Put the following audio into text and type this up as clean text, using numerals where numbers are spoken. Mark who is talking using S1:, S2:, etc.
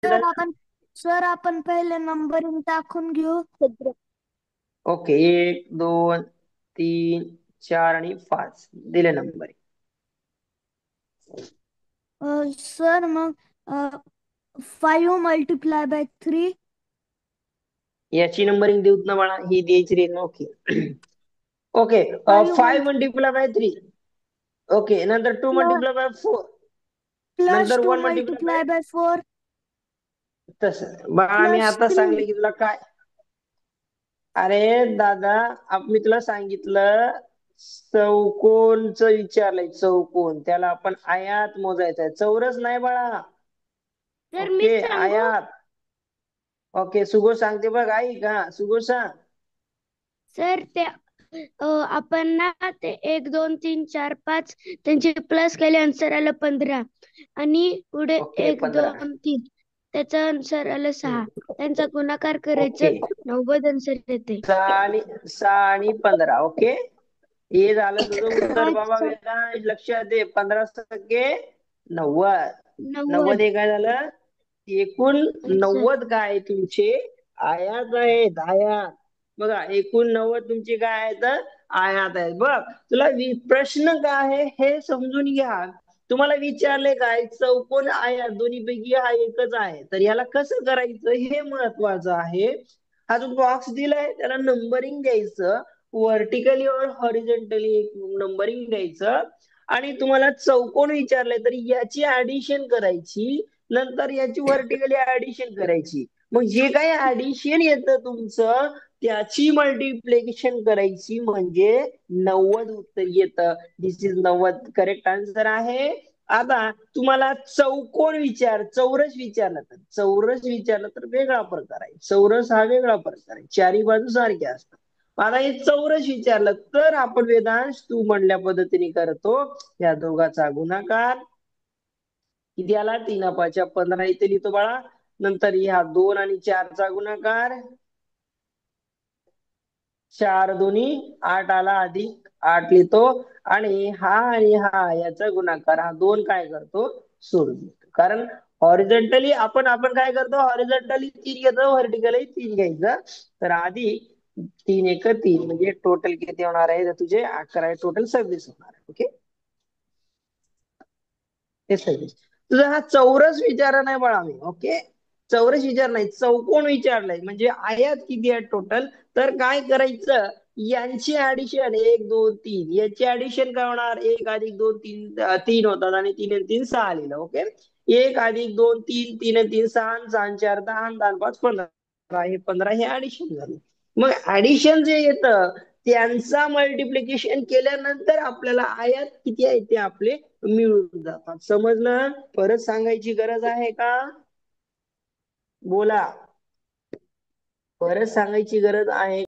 S1: Sir आपण sir आपण पहिले नंबरिंग टाकून घेऊ.
S2: ओके, 1 2 3 4 आणि 5 दिले नंबर.
S1: सर मग 5 × 3
S2: याची नंबरिंग देऊत ना बाळा, ही द्यायची रे. Okay. Okay,
S1: 5
S2: 5 multiply by 3. Okay, नंतर 2 मल्टिप्लाय बाय 4.
S1: प्लस
S2: नंतर
S1: 2
S2: 1 मल्टिप्लाय बाय.
S1: मल्टिप्लाय बाय 4
S2: तसं बाळा मी
S1: प्लस
S2: आता
S1: 3.
S2: सांगले की तुला काय. अरे दादा, मी तुला सांगितलं चौकोनच विचारलंय. चौकोन त्याला आपण आयात मोजायचा, चौरस नाही बाळा.
S1: सर
S2: ओके,
S1: मीच सांगू.
S2: आयात. ओके, सुगो सांगते बघ, ऐक. हा, सुगो सांग.
S1: सर ते आपण ना ते 1 2 3 4 5 त्यांचे प्लस केले, आन्सर आलं 15. आणि पुढे
S2: ओके,
S1: 1
S2: 15.
S1: 2 3 त्याचा आन्सर आलं 6. त्यांचा गुणाकार
S2: ओके,
S1: करायचं, 90 आन्सर येते.
S2: 6 आणि 15. ओके, हे झालं तुझं उत्तर बाबा.
S1: अच्छा.
S2: वेदांश लक्षात दे, 15 × 90. 90
S1: 90.
S2: हे काय झालं, एकूण
S1: सर
S2: 90 काय तुमचे आयात आहेत. आयात बघा, एकूण 90 तुमचे काय आहेत, आयात आहेत. बघ, तुला प्रश्न काय आहे हे समजून घ्या. तुम्हाला विचारले काय, चौकोन आयात दोन्हीपैकी हा एकच आहे, तर याला कसं करायचं हे महत्वाचं आहे. हा जो बॉक्स दिलाय त्याला नंबरिंग द्यायचं, व्हर्टिकली और हॉरिझॉन्टली नंबरिंग द्यायचं. आणि तुम्हाला चौकोन विचारलंय तर याची ऍडिशन करायची, नंतर याची व्हर्टिकली ऍडिशन करायची. मग जे काही ऍडिशन येतं तुमचं त्याची मल्टिप्लिकेशन करायची, म्हणजे 90 उत्तर येतं. दिस इज 90 करेक्ट आन्सर आहे. आता तुम्हाला चौरस विचारलं तर वेगळा प्रकार आहे. चौरस हा वेगळा प्रकार आहे, चारी बाजू सारख्या असतात. आता हे चौरस विचारलं तर आपण वेदांश तू म्हणल्या पद्धतीने करतो. या दोघाचा गुणाकार किती आला, 3 5 15 इथे लिहितो बाळा. नंतर ह्या 2 आणि 4चा गुणाकार, 4 2 8 आला, अधिक 8 लिहितो. आणि हा याचा गुणाकार, हा 2 काय करतो, सोडून देतो. कारण हॉरिझॉन्टली आपण काय करतो, हॉरिझॉन्टली 3 घेतो, व्हर्टिकली 3 घ्यायचं. तर आधी 3 1 3 म्हणजे टोटल किती होणार आहे तुझे, 11 आहे, टोटल 26 होणार आहे. ओके, हे 26. तुझा हा चौरस विचार नाही बाळा मी. ओके, चौरस विचार नाही, चौकोन विचारलाय, म्हणजे आयात किती आहे टोटल. तर काय करायचं, यांची ऍडिशन 1 2 3, याची ऍडिशन काय होणार, 1 अधिक 2 3 3 होतात, आणि 3 आणि 3 6 लिहिलं. ओके, 1 अधिक 2 3 3 आणि 3 6, 6 4 10, 10 5 15, हे 15 हे ऍडिशन झालं. मग ऍडिशन जे येतं त्यांचा मल्टिप्लिकेशन केल्यानंतर आपल्याला आयात किती आहे ते आपले मिळून जातात. समजलं, परत सांगायची गरज आहे का, बोला, परत सांगायची गरज आहे